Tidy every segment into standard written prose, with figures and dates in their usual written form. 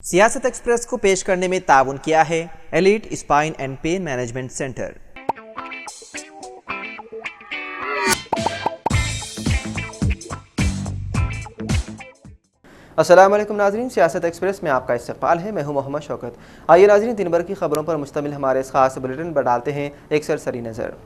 सियासत एक्सप्रेस को पेश करने में ताउन किया है elite spine and pain management centre. अस्सलाम वालेकुम नाज़रीन, सियासत एक्सप्रेस में आपका इस्तकबाल है। मैं हूं मोहम्मद शौकत। आइए नाज़रीन, दिन भर की खबरों पर मुश्तमिल हमारे इस खास बुलेटिन पर डालते हैं एक सरसरी नज़र।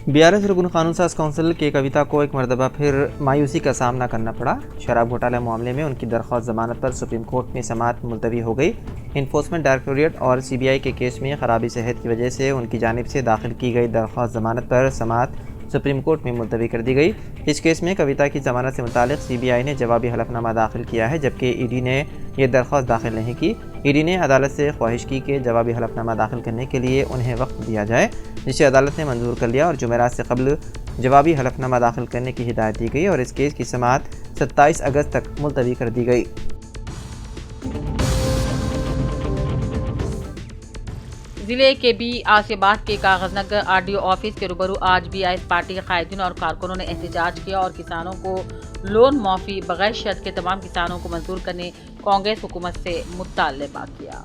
BRS रुकन कानून साज कौंसिल के कविता को एक मरतबा फिर मायूसी का सामना करना पड़ा। शराब घोटाला मामले में उनकी दरख्वास्त जमानत पर सुप्रीम कोर्ट में समाअत मुलतवी हो गई। इन्फोर्समेंट डायरेक्टोरेट और CBI के केस में खराबी सेहत की वजह से उनकी जानिब से दाखिल की गई दरख्वास्त जमानत पर समाअत सुप्रीम कोर्ट में मुलतवी कर दी गई। इस केस में कविता की जमानत से मुतालिक CBI ने जवाबी हलफनामा दाखिल किया है, जबकि ED ने यह दरख्वास्त दाखिल नहीं की। ED ने अदालत से ख्वाहिश की कि जवाबी हलफनामा दाखिल करने के लिए उन्हें वक्त दिया जाए, जिसे अदालत ने मंजूर कर लिया और जुमेरात से कबल जवाबी हलफनामा दाखिल करने की हिदायत दी गई और इस केस की समाअत 27 अगस्त तक मुलतवी कर दी गई। जिले के आसियाबाद के कागजनगर RDO ऑफिस के रूबरू आज भी BIS पार्टी के कायदीन और कारकुनों ने एहतजाज किया और किसानों को लोन माफी बगैर शर्त के तमाम किसानों को मंजूर करने कांग्रेस हुकूमत से मुतालबा किया।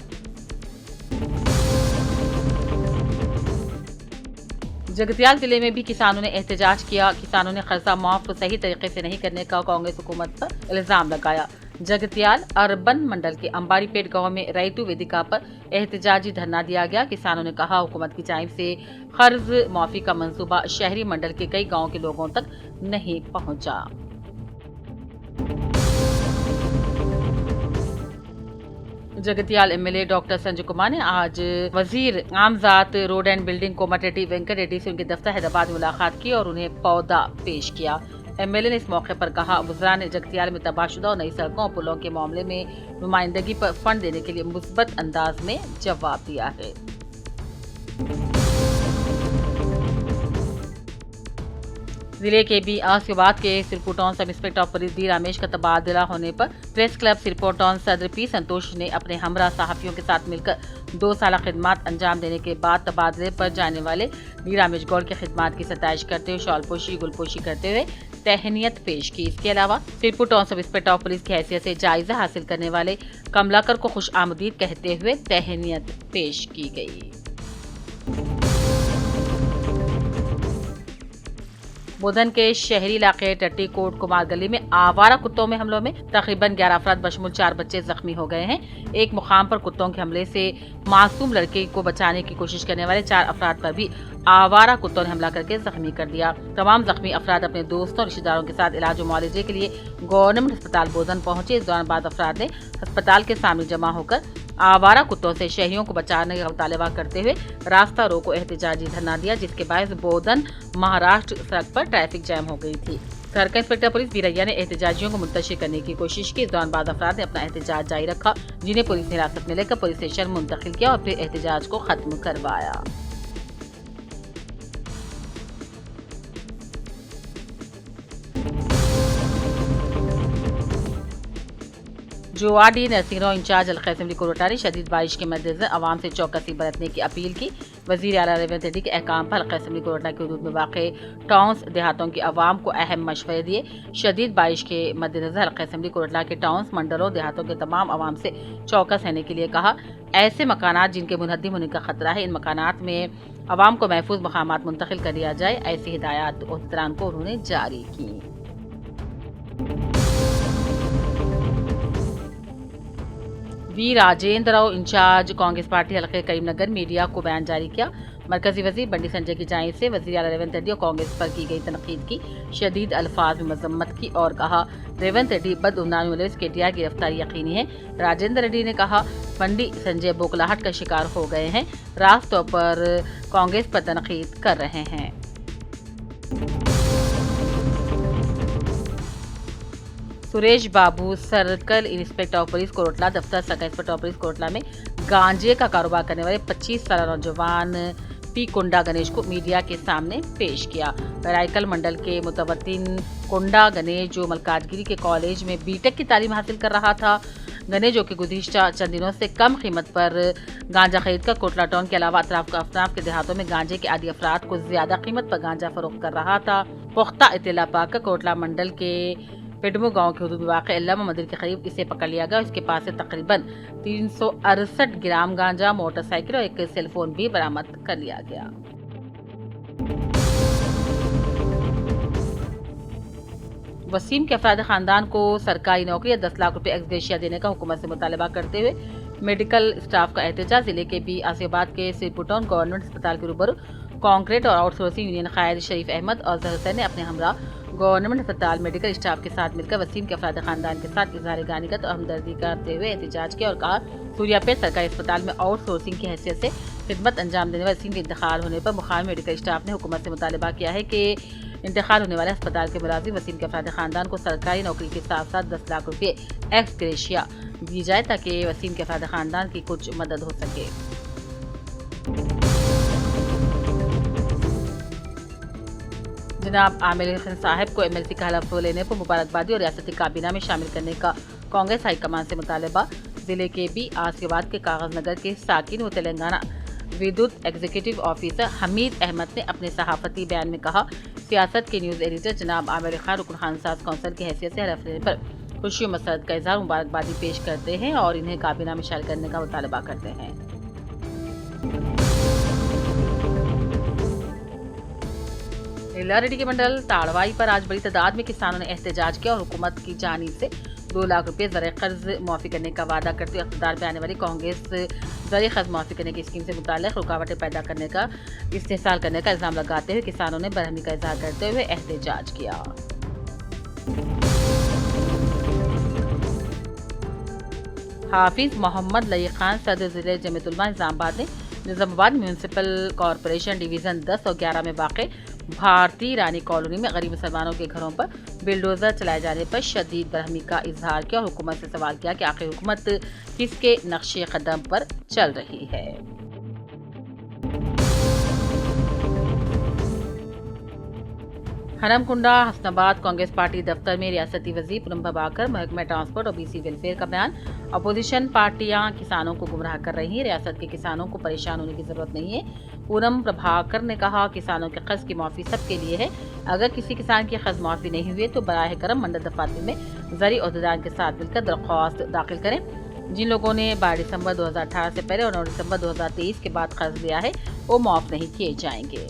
जगतियाल जिले में भी किसानों ने एहतजाज किया। किसानों ने कर्जा माफ सही तरीके से नहीं करने का कांग्रेस हुकूमत पर इल्जाम लगाया। जगतियाल अर्बन मंडल के अंबारीपेट गांव में रैतु वेदिका पर एहतजाजी धरना दिया गया। किसानों ने कहा, हुकूमत की जानिब से कर्ज माफी का मंसूबा शहरी मंडल के कई गांवों के लोगों तक नहीं पहुंचा। जगतियाल MLA डॉक्टर संजय कुमार ने आज वजीर आमजात road and building Komatireddy Venkat Reddy से उनके दफ्तर हैदराबाद में मुलाकात की और उन्हें पौधा पेश किया। MLA ने इस मौके पर कहा, वज़रा ने जगतियाल में तबाहशुदा और नई सड़कों और पुलों के मामले में नुमाइंदगी पर फंड देने के लिए मुस्बत अंदाज में जवाब दिया है। जिले के आसियाबाद के सिरपुटौन sub inspector of police D Ramesh का तबादला होने पर प्रेस क्लब सिरपुटौन सदर P संतोष ने अपने हमरा सहाफियों के साथ मिलकर 2 साल खिदमत अंजाम देने के बाद तबादले पर जाने वाले D रामेश गौड़ की खिदमत की सताइश करते हुए शॉलपोशी गुलपोशी करते हुए तहनीत पेश की। इसके अलावा सिरपुटौन सब इंस्पेक्टर ऑफ पुलिस की हैसियत से जायजा हासिल करने वाले कमलाकर को खुश आमदीद कहते हुए तहनीत पेश की गई। बुधन के शहरी इलाके टट्टी कोट कुमार गली में आवारा कुत्तों में हमलों में तकरीबन 11 अफराद बशमूल 4 बच्चे जख्मी हो गए हैं। एक मुकाम पर कुत्तों के हमले से मासूम लड़के को बचाने की कोशिश करने वाले 4 अफराद पर भी आवारा कुत्तों ने हमला करके जख्मी कर दिया। तमाम जख्मी अफराद अपने दोस्तों और रिश्तेदारों के साथ इलाज और मुआवजे के लिए गवर्नमेंट अस्पताल बोधन पहुंचे। इस दौरान बाद अफराद ने अस्पताल के सामने जमा होकर आवारा कुत्तों से शहरियों को बचाने का मुतालबा करते हुए रास्ता रोको एहतजाजी धरना दिया, जिसके बायस बोधन महाराष्ट्र सड़क पर ट्रैफिक जैम हो गई थी। सरका इंस्पेक्टर पुलिस बीरैया ने एहतजाजियों को मुंतशिर करने की कोशिश की। इस दौरान बाद अफराद ने अपना एहतजाज जारी रखा, जिन्हें पुलिस ने हिरासत में लेकर पुलिस स्टेशन मुंतकिल किया और फिर एहतजाज को खत्म करवाया। जोआडी नर्सिंग इंचार्ज अलखैर असेंबली कोरोटा ने शदीद बारिश के मद्देनजर आवाम से चौकसी बरतने की अपील की। वजीर आला रेवंत रेड्डी के अहकाम पर अलखैर असेंबली कोरोटा के हदूद में वाक़े टाउन्स देहातों की आवाम को अहम मशवरे दिए। शदीद बारिश के मद्देनजर अलखैर असेंबली कोरोटा के टाउन्स मंडलों देहातों के तमाम आवाम से चौकस रहने के लिए कहा। ऐसे मकानात जिनके मुनहद्दिम होने का खतरा है, इन मकानात में आवाम को महफूज मकामात मुंतकिल कर दिया जाए। ऐसी हिदायत अहदेदारान को उन्होंने जारी की। V Rajendra Rao incharge Congress party हल्के करीमनगर मीडिया को बयान जारी किया। मरकजी वजीर बंडी संजय की जानिब से वजीर आला रेवंत रेड्डी और कांग्रेस पर की गई तनकीद की शदीद अल्फाज में मजम्मत की और कहा, रेवंत रेड्डी बदउमरानी मुलविस KTR की गिरफ्तारी यकीनी है। राजेंद्र रेड्डी ने कहा, बंडी संजय बोखलाहट का शिकार हो गए हैं, रास्त तौर पर कांग्रेस पर तनकीद कर रहे हैं। Suresh Babu circle inspector of police Kotla दफ्तर circle inspector of police Kotla में गांजे का कारोबार करने वाले 25 साल नौजवान P कुंडा गणेश को मीडिया के सामने पेश किया। रायकल मंडल के मुतवत्तिन कुंडा गणेश जो मलकाजगिरी के कॉलेज में B.Tech की तालीम हासिल कर रहा था। गणेश जो कि गुज़िश्ता चंद दिनों से कम कीमत पर गांजा खरीद कर कोटला टाउन के अलावा अफराफ के देहातों में गांजे के आदि अफराद को ज्यादा कीमत पर गांजा फरोख्त कर रहा था। पुख्ता इत्तला पाकर कोटला मंडल के पिडमू गांव के हदूद में वाक़ अल्लामा मंदिर के करीब इसे पकड़ लिया गया। इसके पास से तकरीबन 368 ग्राम गांजा, मोटरसाइकिल और एक सेलफोन भी बरामद कर लिया गया। वसीम के अफराद खानदान को सरकारी नौकरी या 10 लाख रुपए एक्स ग्रेशिया देने का हुकूमत से मुतालबा करते हुए मेडिकल स्टाफ का एहतजाज। जिले के बी आसिफाबाद के सिरपुटाउन गवर्नमेंट अस्पताल के रूबरू कांक्रीट और आउटसोर्सिंग यूनियन कायद शरीफ अहमद और जहर हुसैन ने अपने हमरा गवर्नमेंट अस्पताल मेडिकल स्टाफ के साथ मिलकर वसीम के अफराद खानदान के साथ इजहार गानीगत और हमदर्दी करते हुए एहतजाज किया और कहा, सूर्यापेट सरकारी अस्पताल में आउटसोर्सिंग की हैसियत से खिदमत अंजाम देने वाले वसीम के इंतकाल होने पर मुखालिफ मेडिकल स्टाफ ने हुकूमत से मुतालबा किया है कि इंतकाल होने वाले अस्पताल के मुलाजिम वसीम के अफराद खानदान को सरकारी नौकरी के साथ साथ 10 लाख रुपए एक्स ग्रेशिया दी जाए ताकि वसीम के अफराद खानदान की कुछ मदद हो सके। जनाब आमिर खान साहब को MLC का हलफ लेने पर मुबारकबादी और रियासती काबीना में शामिल करने का कांग्रेस हाईकमान से मुतालबा। जिले के बी आसिफाबाद के कागज नगर के साकिन व तेलंगाना विद्युत एग्जीक्यूटिव ऑफिसर हमीद अहमद ने अपने सहाफती बयान में कहा, सियासत के न्यूज़ एडिटर जनाब आमिर खान रुकन खानसाज कौंसिल की हैसियत से हलफ लेने पर खुशी और मसरत का इजहार मुबारकबादी पेश करते हैं और इन्हें काबीना में शामिल करने का मुतालबा करते हैं। रेड्डी के मंडल ताड़वाई पर आज बड़ी तादाद में किसानों ने एहतजाज किया और हुकूमत की जानिब से 2 लाख रुपए ज़र कर्ज मुआफ़ी करने का वादा करते हुए इक़्तिदार पे आने वाली कांग्रेस ज़र कर्ज मुआफ़ी करने की स्कीम से मुताल्लिक़ रुकावटें पैदा करने का इस्तेहसाल करने का इल्ज़ाम लगाते हुए किसानों ने बरहमी का इज़हार करते हुए एहतजाज किया। हाफिज मोहम्मद लई खान सदर ज़िले जमीयतुलमा निज़ामाबाद ने निज़ामाबाद म्यूनसिपल कॉरपोरेशन डिवीज़न 10 और 11 में वाक़ भारतीय रानी कॉलोनी में गरीब मुसलमानों के घरों पर बिल्डोजर चलाए जाने पर शदीद बरहमी का इजहार किया और हुकूमत से सवाल किया कि आखिर हुकूमत किसके नक्शे कदम पर चल रही है। हरमकुंडा हसनाबाद कांग्रेस पार्टी दफ्तर में रियासती वजीर पूनम प्रभाकर, महकमा ट्रांसपोर्ट और BC वेलफेयर का बयान। अपोजिशन पार्टियां किसानों को गुमराह कर रही हैं, रियासत के किसानों को परेशान होने की जरूरत नहीं है। पूनम प्रभाकर ने कहा, किसानों के कर्ज की माफी सबके लिए है। अगर किसी किसान की कर्ज माफी नहीं हुई तो बराह करम मंडल दफातर में ज़री अहदेदार के साथ मिलकर दरख्वास्त दाखिल करें। जिन लोगों ने 12 दिसंबर 2018 से पहले और 9 दिसंबर 2023 के बाद कर्ज लिया है वो माफ नहीं किए जाएंगे।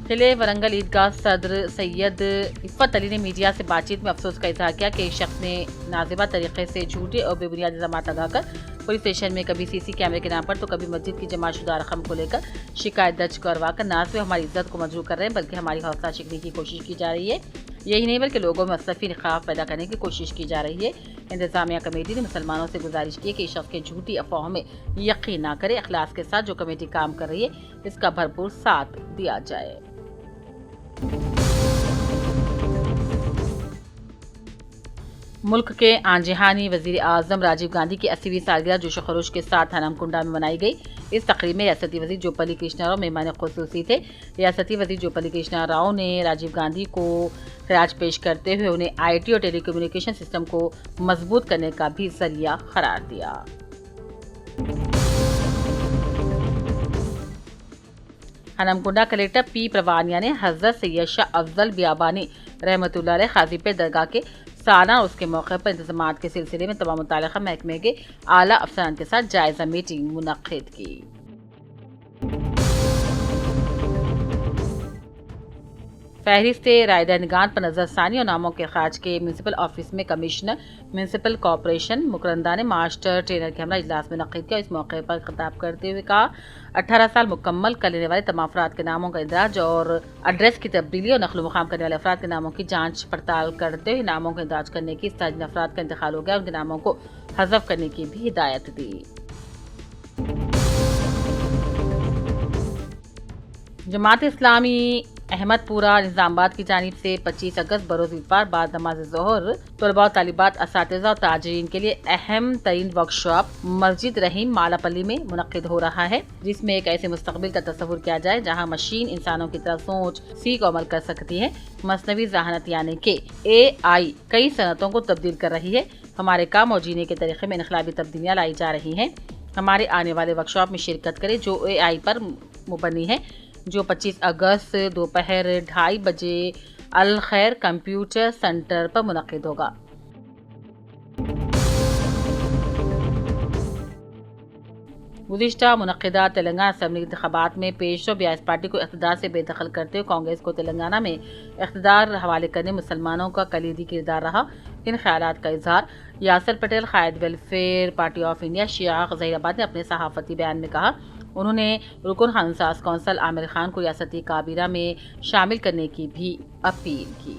किले वरंगल ईदगाह सदर सैयद इफ़त अली ने मीडिया से बातचीत में अफसोस का इजहार किया कि एक शख्स ने नाजिबा तरीके से झूठे और बेबुनियाद इल्ज़ामात लगाकर पुलिस स्टेशन में कभी CC कैमरे के नाम पर तो कभी मस्जिद की जमाशुदा रकम को लेकर शिकायत दर्ज करवाकर ना सिर्फ हमारी इज्जत को मजरूह कर रहे हैं बल्कि हमारी हौसला शिकनी की कोशिश की जा रही है। यही नहीं बल्कि लोगों में असफ़ी निखाफ पैदा करने की कोशिश की जा रही है। इंतजामिया कमेटी ने मुसलमानों से गुजारिश की है कि इस शख्स के झूठी अफवाहों में यकीन ना करे। अखलास के साथ जो कमेटी काम कर रही है इसका भरपूर साथ दिया जाए। मुल्क के आंजहानी वजीर आजम राजीव गांधी की 80वीं सालगिरह जोश खरोश के साथ हरमकुंडा में मनाई गई। इस तकरीब में रियासती वजीर जोपल्ली कृष्णा राव मेहमान खुसूसी थे। रियासती वजीर जोपल्ली कृष्णा राव ने राजीव गांधी को खराज पेश करते हुए उन्हें IT और टेलीकम्युनिकेशन सिस्टम को मजबूत करने का भी जरिया करार दिया। हरमकुंडा कलेक्टर P प्रवानिया ने हजरत सैयद शाह अफजल बियाबानी रहमतुल्लाह अलैह खाजीपेट दरगाह के सालाना उसके मौके पर इंतजामात के सिलसिले में तमाम मुताल्लिक़ा महकमे के आला अफसरान के साथ जायजा मीटिंग मुनक्किद की। फहरिस्त रायदनगान पर नजरसानी और नामों के खराज के म्यूनसिपल ऑफिस में कमिश्नर म्यूनसिपल कॉरपोरेशन मुकरंदा ने मास्टर ट्रेनर के हमरा इजलास में मुनक्किद किया। इस मौके पर खिताब करते हुए कहा, 18 साल मुकम्मल कर लेने वाले तमाम अफराद के नामों का इंदराज और एड्रेस की तब्दीली और नकल मुकाम करने वाले अफराद के नामों की जांच पड़ताल करते हुए नामों का इंदराज करने की जिन अफराद का इंतकाल हो गया उनके नामों को हज़फ करने की भी हिदायत दी। जमात इस्लामी अहमदपुरा निज़ामाबाद की जानिब से 25 अगस्त बरोज़ इतवार बाद नमाज ज़ोहर तलबा और तालिबात असातिज़ा और ताजरीन के लिए अहम तरीन वर्कशॉप मस्जिद रहीम मालापल्ली में मुनक्किद हो रहा है, जिसमें एक ऐसे मुस्तकबिल का तस्वुर किया जाए जहां मशीन इंसानों की तरह सोच सीख और अमल कर सकती है। मसनवी ज़हानत यानी कि AI कई सनतों को तब्दील कर रही है। हमारे काम और जीने के तरीके में इनकलाबी तब्दीलियाँ लाई जा रही हैं। हमारे आने वाले वर्कशॉप में शिरकत करें जो AI पर मुबनी है। जो 25 अगस्त दोपहर 2:30 बजे अल खैर कंप्यूटर सेंटर पर मुनक्किद होगा। गुज़िश्ता मुनक्किदा तेलंगाना असेंबली इंतखाबात में पेशरो बीआरएस पार्टी को इक़्तिदार से बेदखल करते हुए कांग्रेस को तेलंगाना में इक़्तिदार हवाले करने मुसलमानों का कलीदी किरदार रहा। इन ख्यालात का इजहार यासर पटेल कायद वेलफेयर पार्टी ऑफ इंडिया शियाख ज़हीराबाद ने अपने सहाफ़ती बयान में कहा। उन्होंने रुकन खानसास कौंसल आमिर खान को रियासती काबीना में शामिल करने की भी अपील की।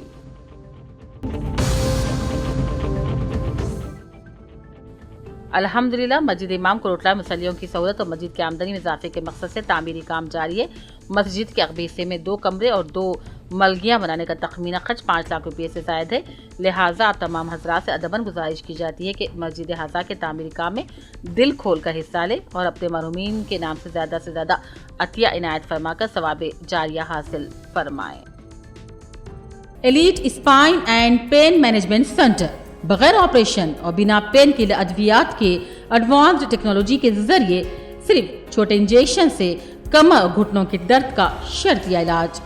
अल्हम्दुलिल्लाह मस्जिद इमाम कोटला मुसल्लियों की सहूलत और मस्जिद की आमदनी में इजाफे के मकसद से तामीरी काम जारी है। मस्जिद के अगबे हिस्से में 2 कमरे और 2 मलगियाँ बनाने का तखमीना खर्च 5 लाख रुपये से ज़ायद है। लिहाजा आप तमाम हजरात से अदबन गुजारिश की जाती है कि मस्जिद हाजा के तामीरी काम में दिल खोल कर हिस्सा लें और अपने मरहूमीन के नाम से ज़्यादा अतिया इनायत फरमा कर सवाब जारिया हासिल फरमाएँ। Elite spine and pain management centre बगैर ऑपरेशन और बिना पेन किलर अद्वियात के एडवांस्ड टेक्नोलॉजी के जरिए सिर्फ छोटे इंजेक्शन से कमर और घुटनों के दर्द का शर्तिया इलाज।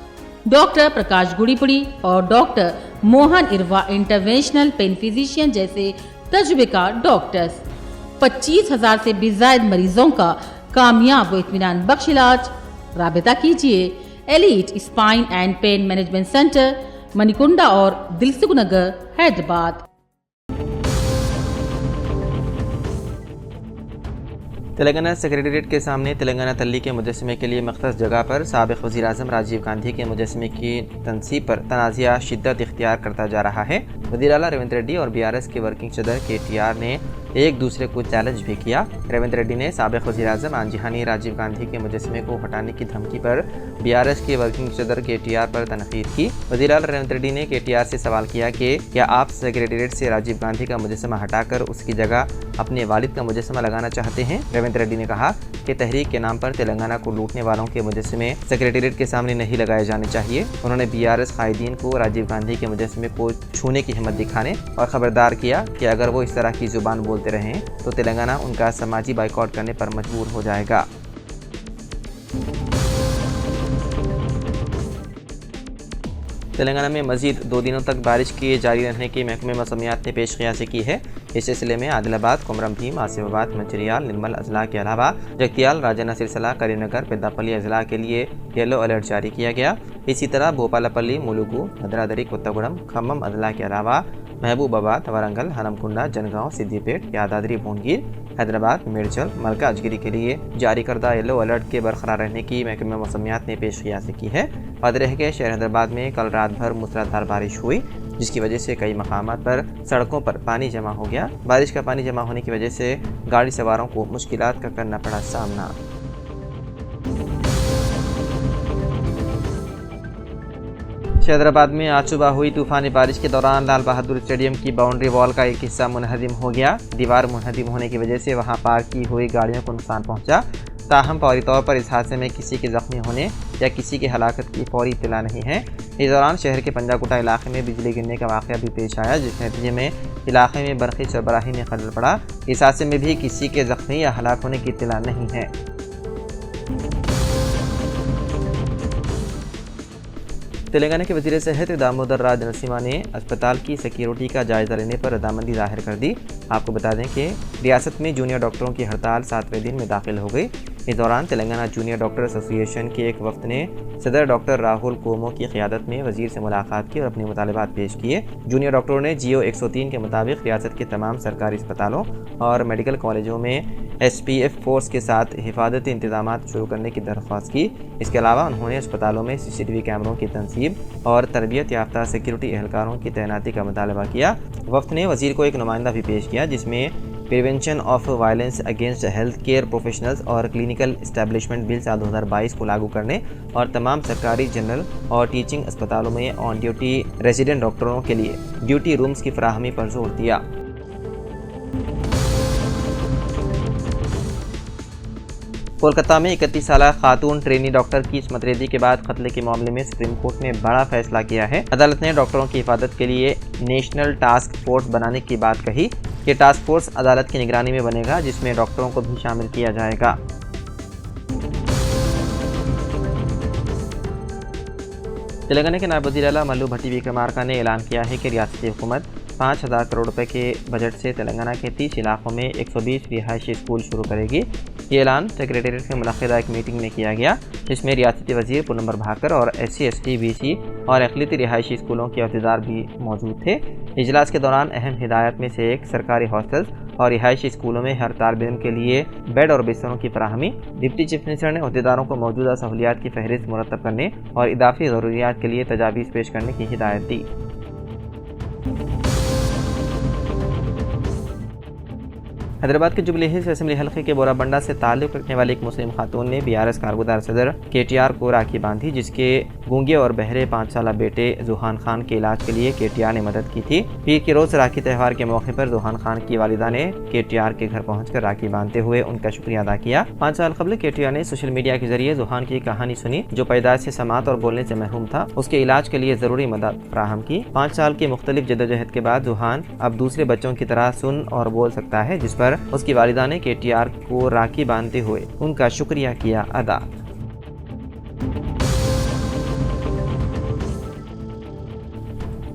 डॉक्टर प्रकाश गुड़ीपुड़ी और doctor Mohan Irva interventional pain physician जैसे तजुर्बेकार डॉक्टर्स 25,000 से भी ज्यादा मरीजों का कामयाब व इत्मीनान बख्श इलाज। राबिता कीजिए elite spine and pain management centre, Manikunda और दिलसुख नगर, हैदराबाद। तेलंगाना सेक्रेटेरिएट के सामने तेलंगाना तल्ली के मुजस्समे के लिए मख्तस जगह पर साबिक़ वज़ीर-ए-आज़म राजीव गांधी के मुजस्समे की तनसीब पर तनाज़ा शिद्दत इख्तियार करता जा रहा है। वज़ीर आला रेवंत रेड्डी और बीआरएस के वर्किंग सदर केटीआर ने एक दूसरे को चैलेंज भी किया। रेवंत रेड्डी ने साबिक़ वज़ीर-ए-आज़म आंजिहानी राजीव गांधी के मुजस्समे को हटाने की धमकी पर बीआरएस के वर्किंग सदर केटीआर पर तनकीद की। वज़ीर आला रेवंत रेड्डी ने केटीआर से सवाल किया कि क्या आप सेक्रेटेरिएट से राजीव गांधी का मुजस्समा हटाकर उसकी जगह अपने वालिद का मुजस्समा लगाना चाहते हैं। रेवंत रेड्डी ने कहा कि तहरीक के नाम पर तेलंगाना को लूटने वालों के मुजस्समे सेक्रेटेरिएट के सामने नहीं लगाए जाने चाहिए। उन्होंने बीआरएस कायदीन को राजीव गांधी के मुजस्समे को छूने की हिम्मत दिखाने और खबरदार किया कि अगर वो इस तरह की जुबान बोलते रहें तो तेलंगाना उनका समाजी बाइकआउट करने पर मजबूर हो जाएगा। तेलंगाना में मजीद 2 दिनों तक बारिश के जारी रहने की महकमे मौसमियात ने पेश क़यासी की है। इस सिलसिले में आदिलाबाद, कोमरम भीम, आसिफाबाद, मंचिरियाल, निर्मल अजला के अलावा जगतियाल, राजन्ना सिरसिला, करीमनगर, पेद्दापल्ली अजला के लिए येलो अलर्ट जारी किया गया। इसी तरह भोपालपल्ली, मुलुगु, भद्रादरी, कोत्तागुड़म, खम्मम अजला के अलावा महबूबाबाद, वरंगल, हनमकुंडा, जनगांव, सिद्दीपेट, यादाद्री, भुवनगिर, हैदराबाद, मेडचल, मलकाजगिरी के लिए जारी करदा येलो अलर्ट के बरकरार रहने की महकमे मौसमियात ने पेश क़यासी की है। याद रहे कि शहर हैदराबाद में कल रात भर मूसलाधार बारिश हुई, जिसकी वजह से कई मकामात पर सड़कों पर पानी जमा हो गया। बारिश का पानी जमा होने की वजह से गाड़ी सवारों को मुश्किलात का करना पड़ा सामना। हैदराबाद में आज सुबह हुई तूफानी बारिश के दौरान लाल बहादुर स्टेडियम की बाउंड्री वॉल का एक हिस्सा मुनहदिम हो गया। दीवार मुनहदिम होने की वजह से वहां पार्क की हुई गाड़ियों को नुकसान पहुंचा। ताहम फौरी तौर पर इस हादसे में किसी के जख्मी होने या किसी की हलाकत की फौरी इत्तला नहीं है। इस दौरान शहर के पंजागुटा इलाके में बिजली गिरने का वाक़या भी पेश आया, जिसके नतीजे में इलाके में बरक़ी सरबराही में खलल पड़ा। इस हादसे में भी किसी के जख्मी या हलाक होने की इत्तला नहीं है। तेलंगाना के वज़ीर सेहत दामोदर राज नरसिम्हा ने अस्पताल की सिक्योरिटी का जायजा लेने पर रजामंदी जाहिर कर दी। आपको बता दें कि रियासत में जूनियर डॉक्टरों की हड़ताल 7वें दिन में दाखिल हो गई। इस दौरान तेलंगाना जूनियर डॉक्टर एसोसिएशन के एक वफ्द ने सदर डॉक्टर राहुल कोमो की क़यादत में वज़ीर से मुलाकात की और अपने मुतालबात पेश किए। जूनियर डॉक्टरों ने GO 103 के मुताबिक रियासत के तमाम सरकारी अस्पतालों और मेडिकल कॉलेजों में SPF फोर्स के साथ हिफाजती इंतजाम शुरू करने की दरख्वास्त की। इसके अलावा उन्होंने अस्पतालों में CCTV कैमरों की तनसीब और तरबियत याफ्ता सिक्योरिटी एहलकारों की तैनाती का मुतालबा किया। वफ्द ने वज़ीर को एक नुमाइंदा भी पेश किया, जिसमें prevention of violence against health care professionals और क्लिनिकल इस्टेब्लिशमेंट बिल साल 2022 को लागू करने और तमाम सरकारी जनरल और टीचिंग अस्पतालों में ऑन ड्यूटी रेजिडेंट डॉक्टरों के लिए ड्यूटी रूम्स की फराहमी पर जोर दिया। कोलकाता में 31 साल खातून ट्रेनी डॉक्टर की इस्मत रेजी के बाद कत्ल के मामले में सुप्रीम कोर्ट ने बड़ा फैसला किया है। अदालत ने डॉक्टरों की हिफाजत के लिए नेशनल टास्क फोर्स बनाने की बात कही। ये टास्क फोर्स अदालत की निगरानी में बनेगा, जिसमें डॉक्टरों को भी शामिल किया जाएगा। तेलंगाना के नायब वज़ीर आला मल्लू भट्टी विक्रमार्का ने ऐलान किया है कि रियासती हुकूमत 5,000 करोड़ रुपए के बजट से तेलंगाना के 30 इलाकों में 120 रिहायशी स्कूल शुरू करेगी। ये ऐलान सेक्रेटेरिएट में मुनक़िदा एक मीटिंग में किया गया, जिसमें रियासती वज़ीर पूनम्बर भाकर और SC, ST, BC और अक़लियती रिहायशी स्कूलों के अहदेदार भी मौजूद थे। इजलास के दौरान अहम हिदायत में से एक सरकारी हॉस्टल्स और रिहायशी स्कूलों में हर तालिब इल्म के लिए बेड और बिस्तरों की फराहमी। डिप्टी चीफ मिनिस्टर ने अहदेदारों को मौजूदा सहूलियात की फहरिस्त मुरतब करने और इदाफ़ी ज़रूरियात के लिए तजावीज़ पेश करने की हिदायत दी। हैदराबाद के जुबली हिल्स असेंबली हल्के के बोराबंडा से ताल्लुक़ रखने वाली एक मुस्लिम खातून ने BRS कारगुजार सदर KTR को राखी बांधी, जिसके गूंगे और बहरे 5 साला बेटे जुहान खान के इलाज के लिए KTR ने मदद की थी। पीर के रोज़ राखी त्यौहार के मौके पर जुहान खान की वालिदा ने KTR के घर पहुंचकर राखी बांधते हुए उनका शुक्रिया अदा किया। 5 साल कबल KTR ने सोशल मीडिया के जरिए जुहान की कहानी सुनी, जो पैदाइश से समात और बोलने से महरूम था। उसके इलाज के लिए ज़रूरी मदद फराहम की। 5 साल की मुख्तलिफ जद्दोजहद के बाद जुहान अब दूसरे बच्चों की तरह सुन और बोल सकता है, जिस पर उसकी वालिदा ने KTR को राखी बांधते हुए उनका शुक्रिया किया अदा।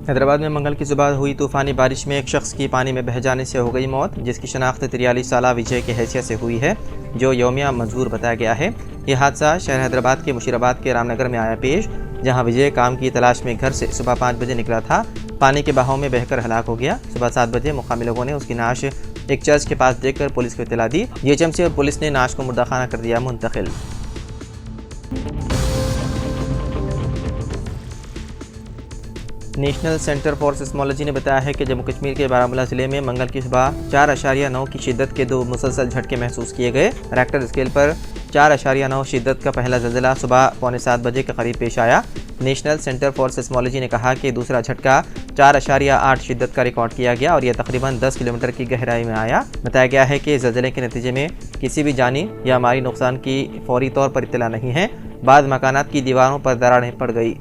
हैदराबाद में मंगल की सुबह हुई तूफानी बारिश में एक शख्स की पानी में बह जाने से हो गई मौत, जिसकी शनाख्त 43 साला विजय की हैसियत से हुई है, जो यौमिया मंजूर बताया गया है। यह हादसा शहर हैदराबाद के मुशीराबाद के रामनगर में आया पेश, जहां विजय काम की तलाश में घर से सुबह 5 बजे निकला था। पानी के बहाव में बहकर हलाक हो गया। सुबह 7 बजे मुकामी लोगों ने उसकी नाश एक चर्च के पास देखकर पुलिस को इत्तला दी। GHMC और पुलिस ने नाश को मुर्दाखाना कर दिया मुंतकिल। नेशनल सेंटर फॉर सिस्मोलॉजी ने बताया है कि जम्मू कश्मीर के बारामूला जिले में मंगल की सुबह 4.9 की शिद्दत के 2 मुसलसल झटके महसूस किए गए। रेक्टर स्केल पर 4.9 शिद्दत का पहला ज़लज़ला सुबह 6:45 बजे के करीब पेश आया। नेशनल सेंटर फॉर सिस्मोलॉजी ने कहा कि दूसरा झटका 4.8 शिद्दत का रिकॉर्ड किया गया और यह तकरीबन 10 किलोमीटर की गहराई में आया। बताया गया है कि ज़लज़ले के नतीजे में किसी भी जानी या माली नुकसान की फौरी तौर पर इत्तला नहीं है। बाद मकानात की दीवारों पर दरारें पड़ गई।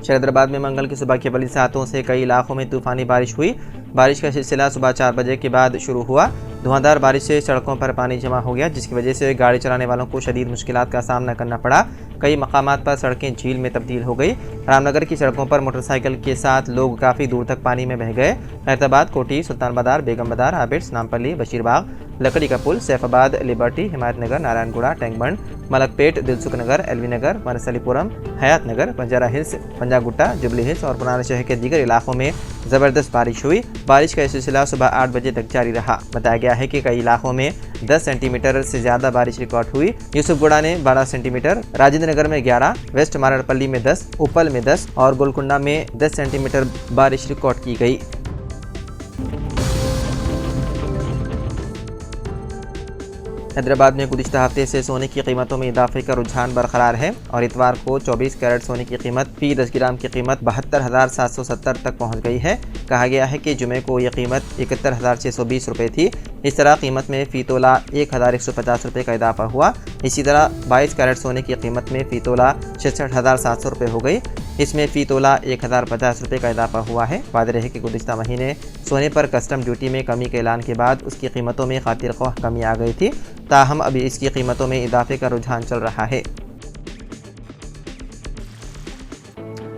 हैदराबाद में मंगल की सुबह के बड़ी सातों से कई इलाकों में तूफानी बारिश हुई। बारिश का सिलसिला सुबह 4 बजे के बाद शुरू हुआ। धुआंधार बारिश से सड़कों पर पानी जमा हो गया, जिसकी वजह से गाड़ी चलाने वालों को शदीद मुश्किलात का सामना करना पड़ा। कई मकामात पर सड़कें झील में तब्दील हो गई। रामनगर की सड़कों पर मोटरसाइकिल के साथ लोग काफ़ी दूर तक पानी में बह गए। खैरताबाद, कोठी, सुल्तान बाजार, बेगम बाजार, हाबिट्स, Nampally, Basheerbagh, Lakdi ka Pul, Saifabad, Liberty, Himayatnagar, Narayanguda, Tankbund, Malakpet, Dilsukh Nagar, LV Nagar, Mansalipuram, Hayat Nagar, Banjara Hills, Panjagutta, Jubilee Hills और पुराना शहर के दीगर इलाकों में ज़बरदस्त बारिश हुई। बारिश का सिलसिला सुबह 8 बजे तक जारी रहा। बताया गया है कि कई इलाकों में 10 सेंटीमीटर से ज़्यादा बारिश रिकॉर्ड हुई। यूसुफगुड़ा ने 12 सेंटीमीटर, राजेंद्र नगर में 11, वेस्ट मारड़पल्ली में 10, उपल में 10 और गोलकुंडा में 10 सेंटीमीटर बारिश रिकॉर्ड की गई। हैदराबाद में गुज़िश्ता हफ्ते से सोने की कीमतों में इजाफे का रुझान बरकरार है और इतवार को 24 कैरेट सोने की कीमत फी 10 ग्राम की कीमत 72,770 तक पहुंच गई है। कहा गया है कि जुमे को यह कीमत 71,620 रुपये थी। इस तरह कीमत में फ़ी तोला 1,150 रुपये का इजाफा हुआ। इसी तरह 22 कैरेट सोने की कीमत में फ़ी तोला 66,700 रुपये हो गई। इसमें फ़ी तोला 1,050 रुपये का इजाफा हुआ है। वाज़ेह है कि गुज़िश्ता महीने सोने पर कस्टम ड्यूटी में कमी के ऐलान के बाद उसकी कीमतों में खातिर ख्वाह कमी आ गई थी, ताहम अभी इसकी कीमतों में इजाफे का रुझान चल रहा है।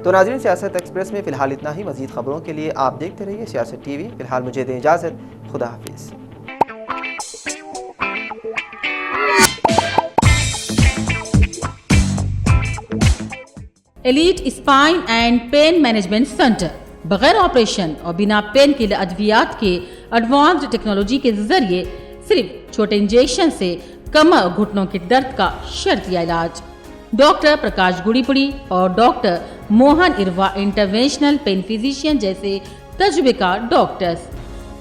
तो नाज़रीन, सियासत एक्सप्रेस में फ़िलहाल इतना ही। मज़ीद खबरों के लिए आप देखते रहिए सियासत TV। फ़िलहाल मुझे दें इजाज़त। खुदा हाफिज़। Elite spine and pain management centre बगैर ऑपरेशन और बिना पेन के अद्वियात के एडवांस्ड टेक्नोलॉजी के जरिए सिर्फ छोटे इंजेक्शन से कमर और घुटनों के दर्द का शर्तिया इलाज। डॉक्टर प्रकाश गुड़ीपुड़ी और doctor Mohan Irva interventional pain physician जैसे तजुर्बेकार डॉक्टर्स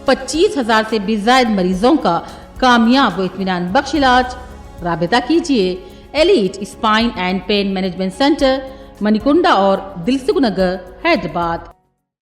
25,000 से भी ज्यादा मरीजों का कामयाब व इत्मीनान बख्श इलाज। राबिता कीजिए elite spine and pain management centre, Manikunda और दिलसुख नगर, हैदराबाद।